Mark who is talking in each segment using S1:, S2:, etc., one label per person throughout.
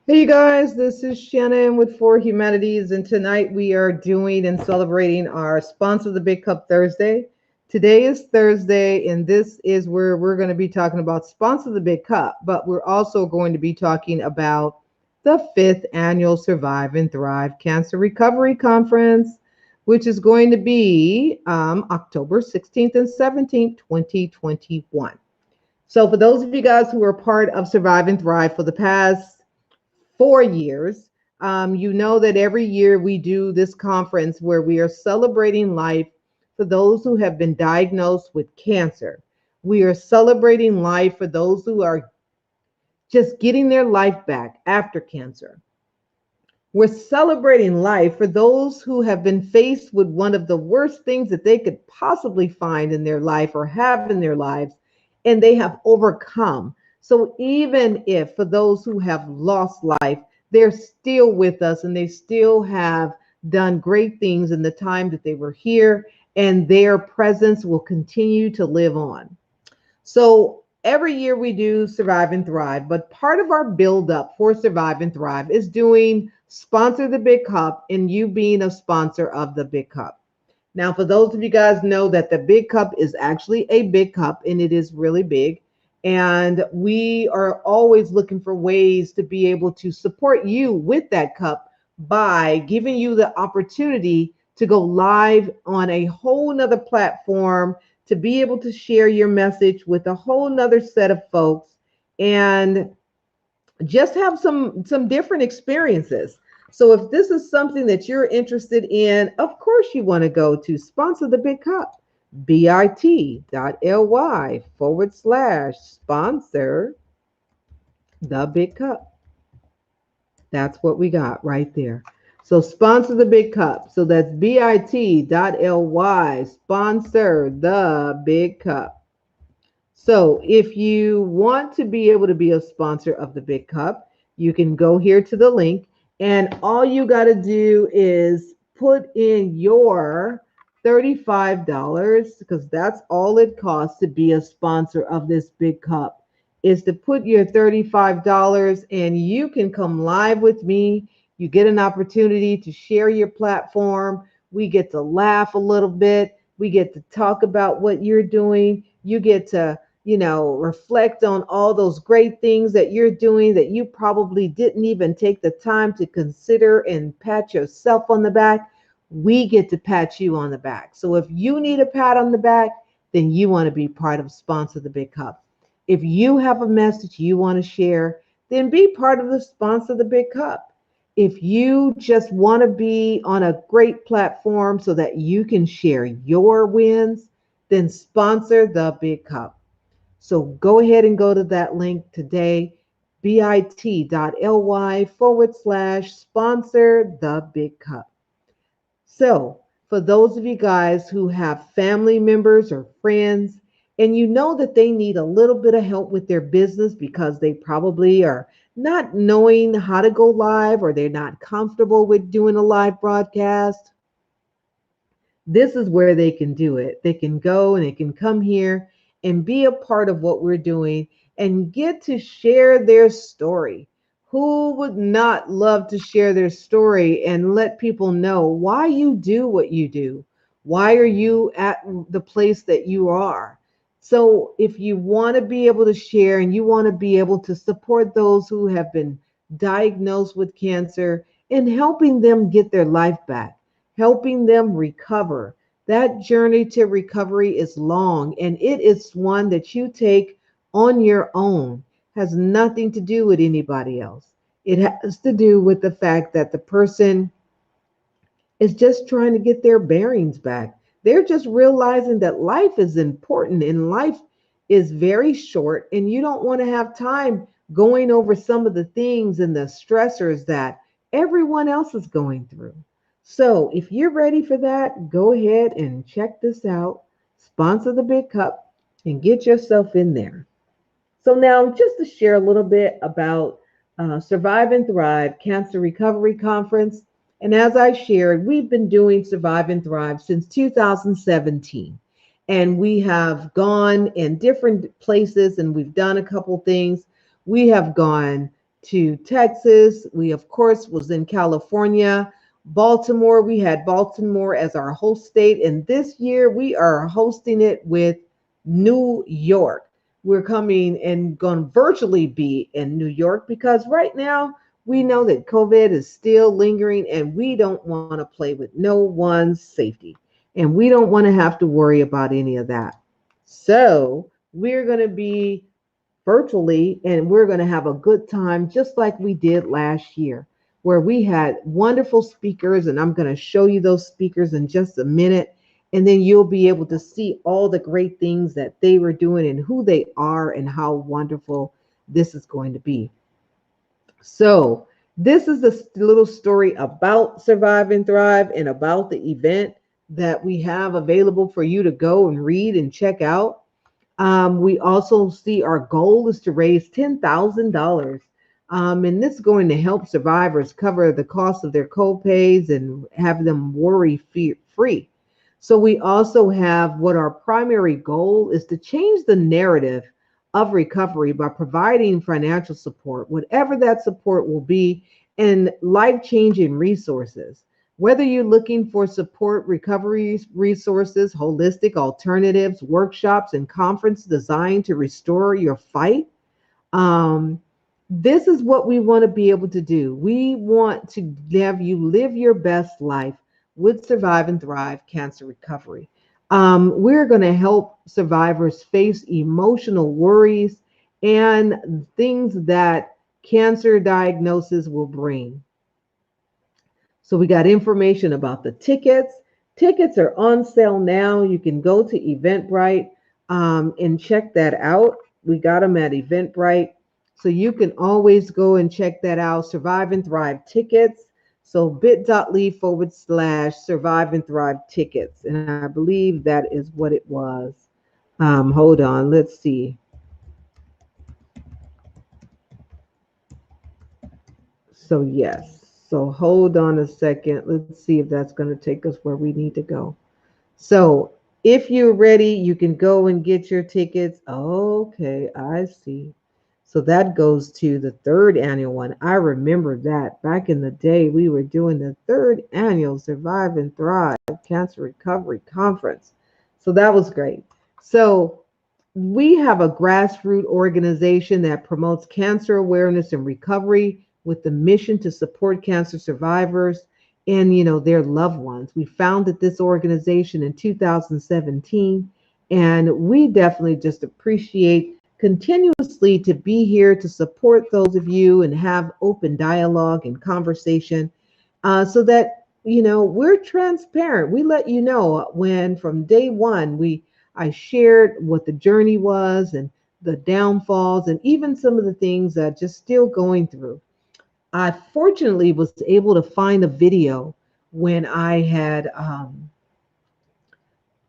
S1: Hey you guys, this is Shannon with For Humanities, and tonight we are doing and celebrating our sponsor the Big Cup Thursday. Today is Thursday, and this is where we're going to be talking about sponsor the Big Cup, but we're also going to be talking about the fifth annual Survive and Thrive Cancer Recovery Conference, which is going to be October 16th and 17th, 2021. So, for those of you guys who are part of Survive and Thrive for the past 4 years. You know that every year we do this conference where we are celebrating life for those who have been diagnosed with cancer. We are celebrating life for those who are just getting their life back after cancer. We're celebrating life for those who have been faced with one of the worst things that they could possibly find in their life or have in their lives, and they have overcome. So, even if for those who have lost life, they're still with us and they still have done great things in the time that they were here, and their presence will continue to live on. So every year we do Survive and Thrive, but part of our build up for Survive and Thrive is doing Sponsor the Big Cup and you being a sponsor of the Big Cup. Now, for those of you guys know that the Big Cup is actually a big cup and it is really big. And we are always looking for ways to be able to support you with that cup by giving you the opportunity to go live on a whole nother platform, to be able to share your message with a whole nother set of folks and just have some different experiences. So if this is something that you're interested in, of course you want to go to sponsor the big cup, bit.ly/sponsor the big cup. That's what we got right there. So sponsor the big cup. So that's bit.ly sponsor the big cup. So if you want to be able to be a sponsor of the big cup, you can go here to the link and all you got to do is put in your $35 because that's all it costs to be a sponsor of this big cup is to put your $35 and you can come live with me. You get an opportunity to share your platform. We get to laugh a little bit. We get to talk about what you're doing. You get to reflect on all those great things that you're doing that you probably didn't even take the time to consider and pat yourself on the back. We get to pat you on the back. So if you need a pat on the back, then you want to be part of Sponsor the Big Cup. If you have a message you want to share, then be part of the Sponsor the Big Cup. If you just want to be on a great platform so that you can share your wins, then sponsor the Big Cup. So go ahead and go to that link today, bit.ly/sponsor the big cup. So for those of you guys who have family members or friends, and you know that they need a little bit of help with their business because they probably are not knowing how to go live or they're not comfortable with doing a live broadcast, this is where they can do it. They can go and they can come here and be a part of what we're doing and get to share their story. Who would not love to share their story and let people know why you do what you do? Why are you at the place that you are? So, if you want to be able to share and you want to be able to support those who have been diagnosed with cancer and helping them get their life back, helping them recover. That journey to recovery is long and it is one that you take on your own. Has nothing to do with anybody else. It has to do with the fact that the person is just trying to get their bearings back. They're just realizing that life is important and life is very short, and you don't want to have time going over some of the things and the stressors that everyone else is going through. So, if you're ready for that, go ahead and check this out. Sponsor the Big Cup and get yourself in there. So, now just to share a little bit about Survive and Thrive Cancer Recovery Conference. And as I shared, we've been doing Survive and Thrive since 2017. And we have gone in different places and we've done a couple things. We have gone to Texas. We, of course, was in California. Baltimore, we had Baltimore as our host state. And this year we are hosting it with New York. We're coming and going to virtually be in New York because right now we know that COVID is still lingering and we don't want to play with no one's safety. And we don't want to have to worry about any of that. So we're going to be virtually and we're going to have a good time just like we did last year where we had wonderful speakers, and I'm going to show you those speakers in just a minute, and then you'll be able to see all the great things that they were doing and who they are and how wonderful this is going to be. So this is a little story about Survive and Thrive and about the event that we have available for you to go and read and check out. We also see our goal is to raise $10,000. And this is going to help survivors cover the cost of their co-pays and have them worry free. So we also have what our primary goal is to change the narrative of recovery by providing financial support, whatever that support will be, and life-changing resources. Whether you're looking for support, recovery resources, holistic alternatives, workshops, and conference designed to restore your fight, this is what we want to be able to do. We want to have you live your best life with Survive and Thrive Cancer Recovery. We're going to help survivors face emotional worries and things that cancer diagnosis will bring. So we got information about the tickets. Tickets are on sale now. You can go to Eventbrite and check that out. We got them at Eventbrite. So you can always go and check that out. Survive and Thrive tickets. So bit.ly/Survive and Thrive tickets. And I believe that is what it was. Hold on. Let's see. So yes. So hold on a second. Let's see if that's going to take us where we need to go. So if you're ready, you can go and get your tickets. Okay, I see. So that goes to the third annual one. I remember that back in the day, we were doing the third annual Survive and Thrive Cancer Recovery Conference. So that was great. So we have a grassroots organization that promotes cancer awareness and recovery with the mission to support cancer survivors and their loved ones. We founded this organization in 2017, and we definitely just appreciate continuously to be here to support those of you and have open dialogue and conversation so that we're transparent. We let you know when from day one I shared what the journey was and the downfalls and even some of the things that just still going through. I fortunately was able to find a video when I had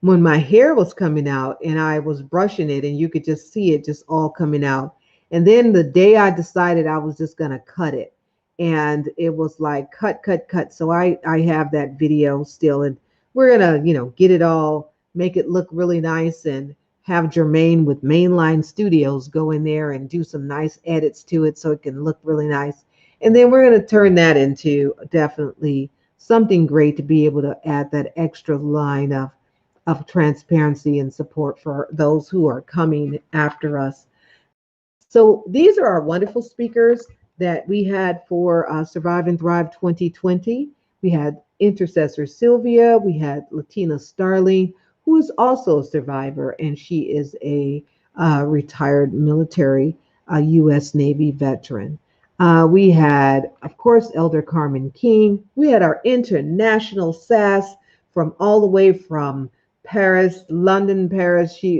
S1: when my hair was coming out and I was brushing it and you could just see it just all coming out. And then the day I decided I was just going to cut it, and it was like cut, cut, cut. So I have that video still, and we're going to, get it all, make it look really nice, and have Jermaine with Mainline Studios go in there and do some nice edits to it so it can look really nice. And then we're going to turn that into definitely something great to be able to add that extra line of transparency and support for those who are coming after us. So these are our wonderful speakers that we had for Survive and Thrive 2020. We had Intercessor Sylvia, we had Latina Starling, who is also a survivor, and she is a retired military U.S. Navy veteran. We had, of course, Elder Carmen King. We had our international SAS from all the way from Paris, London, Paris. She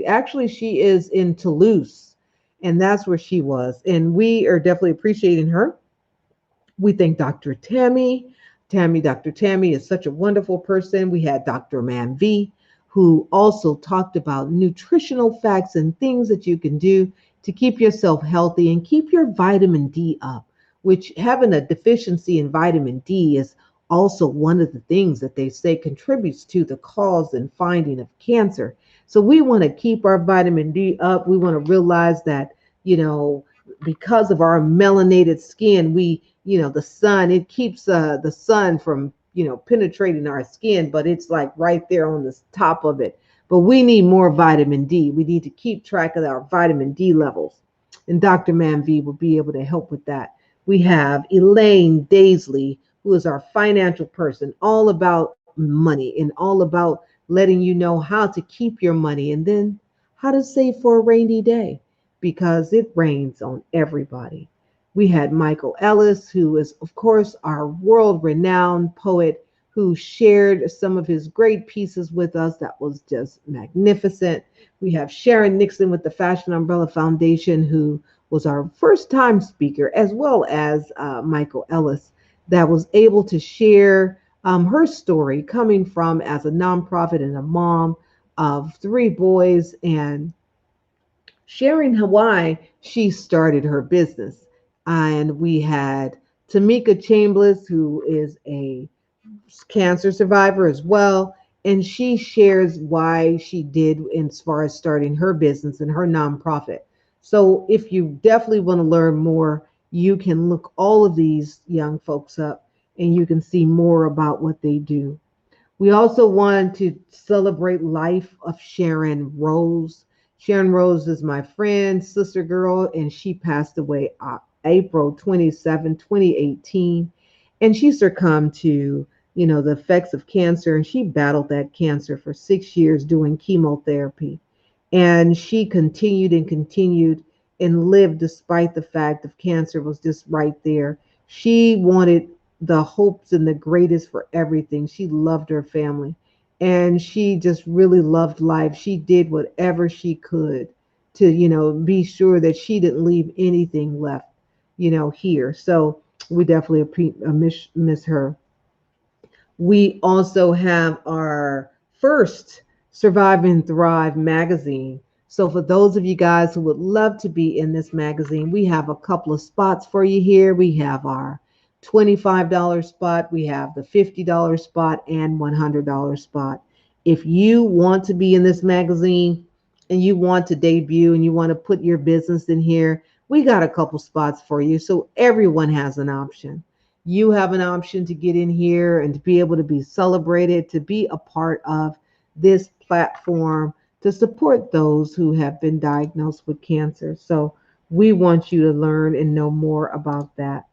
S1: is in Toulouse, and that's where she was. And we are definitely appreciating her. We thank Dr. Tammy. Dr. Tammy is such a wonderful person. We had Dr. Manvi, who also talked about nutritional facts and things that you can do to keep yourself healthy and keep your vitamin D up, which having a deficiency in vitamin D is also one of the things that they say contributes to the cause and finding of cancer. So we want to keep our vitamin D up. We want to realize that, because of our melanated skin, the sun, it keeps the sun from, penetrating our skin, but it's like right there on the top of it. But we need more vitamin D. We need to keep track of our vitamin D levels. And Dr. Manvi will be able to help with that. We have Elaine Daisley, who is our financial person, all about money and all about letting you know how to keep your money and then how to save for a rainy day because it rains on everybody. We had Michael Ellis, who is, of course, our world renowned poet who shared some of his great pieces with us. That was just magnificent. We have Sharon Nixon with the Fashion Umbrella Foundation, who was our first time speaker, as well as Michael Ellis, that was able to share her story coming from as a nonprofit and a mom of three boys and sharing why she started her business. And we had Tamika Chambliss, who is a cancer survivor as well. And she shares why she did as far as starting her business and her nonprofit. So if you definitely want to learn more, you can look all of these young folks up and you can see more about what they do. We also wanted to celebrate life of Sharon Rose. Sharon Rose is my friend, sister girl, and she passed away April 27, 2018. And she succumbed to, the effects of cancer, and she battled that cancer for 6 years doing chemotherapy. And she continued and continued and lived despite the fact of cancer was just right there. She wanted the hopes and the greatest for everything. She loved her family and she just really loved life. She did whatever she could to, be sure that she didn't leave anything left, here. So we definitely miss her. We also have our first Survive and Thrive magazine. So, for those of you guys who would love to be in this magazine, we have a couple of spots for you here. We have our $25 spot, we have the $50 spot, and $100 spot. If you want to be in this magazine and you want to debut and you want to put your business in here, we got a couple spots for you. So, everyone has an option. You have an option to get in here and to be able to be celebrated, to be a part of this platform to support those who have been diagnosed with cancer. So we want you to learn and know more about that.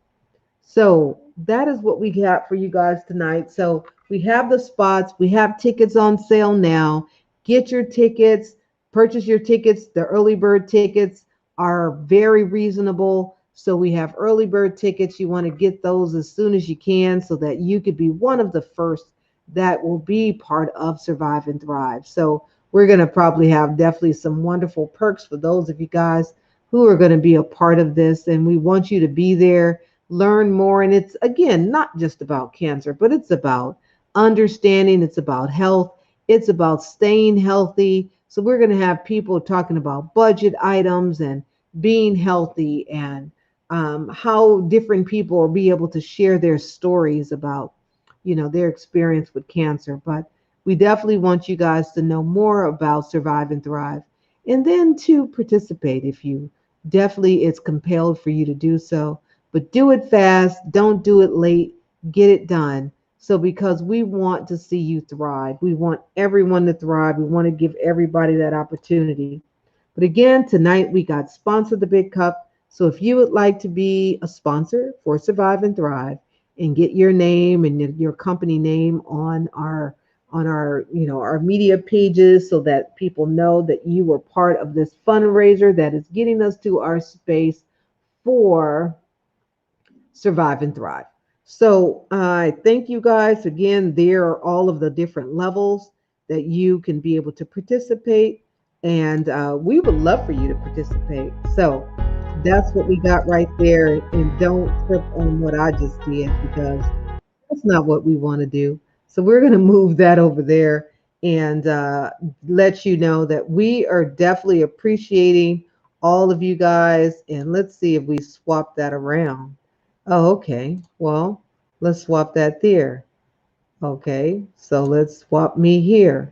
S1: So that is what we got for you guys tonight. So we have the spots, we have tickets on sale now. Get your tickets, purchase your tickets. The early bird tickets are very reasonable. So we have early bird tickets. You want to get those as soon as you can so that you could be one of the first that will be part of Survive and Thrive. So we're going to probably have definitely some wonderful perks for those of you guys who are going to be a part of this. And we want you to be there, learn more. And it's, again, not just about cancer, but it's about understanding. It's about health. It's about staying healthy. So we're going to have people talking about budget items and being healthy and how different people will be able to share their stories about, their experience with cancer. But we definitely want you guys to know more about Survive and Thrive and then to participate if you definitely it's compelled for you to do so. But do it fast. Don't do it late. Get it done. So because we want to see you thrive. We want everyone to thrive. We want to give everybody that opportunity. But again, tonight we got Sponsor the Big Cup. So if you would like to be a sponsor for Survive and Thrive and get your name and your company name on our our media pages so that people know that you were part of this fundraiser that is getting us to our space for Survive and Thrive. So I thank you guys again. There are all of the different levels that you can be able to participate, and we would love for you to participate. So that's what we got right there. And don't trip on what I just did because that's not what we want to do. So we're going to move that over there and let you know that we are definitely appreciating all of you guys. And let's see if we swap that around. Oh, okay. Well, let's swap that there. Okay. So let's swap me here.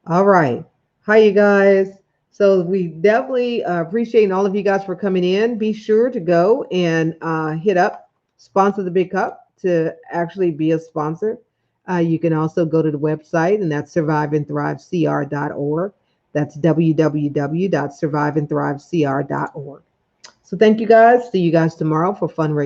S1: All right. Hi, you guys. So we definitely appreciate all of you guys for coming in. Be sure to go and hit up Sponsor the Big Cup to actually be a sponsor. You can also go to the website, and that's surviveandthrivecr.org. That's www.surviveandthrivecr.org. So thank you guys. See you guys tomorrow for fundraising.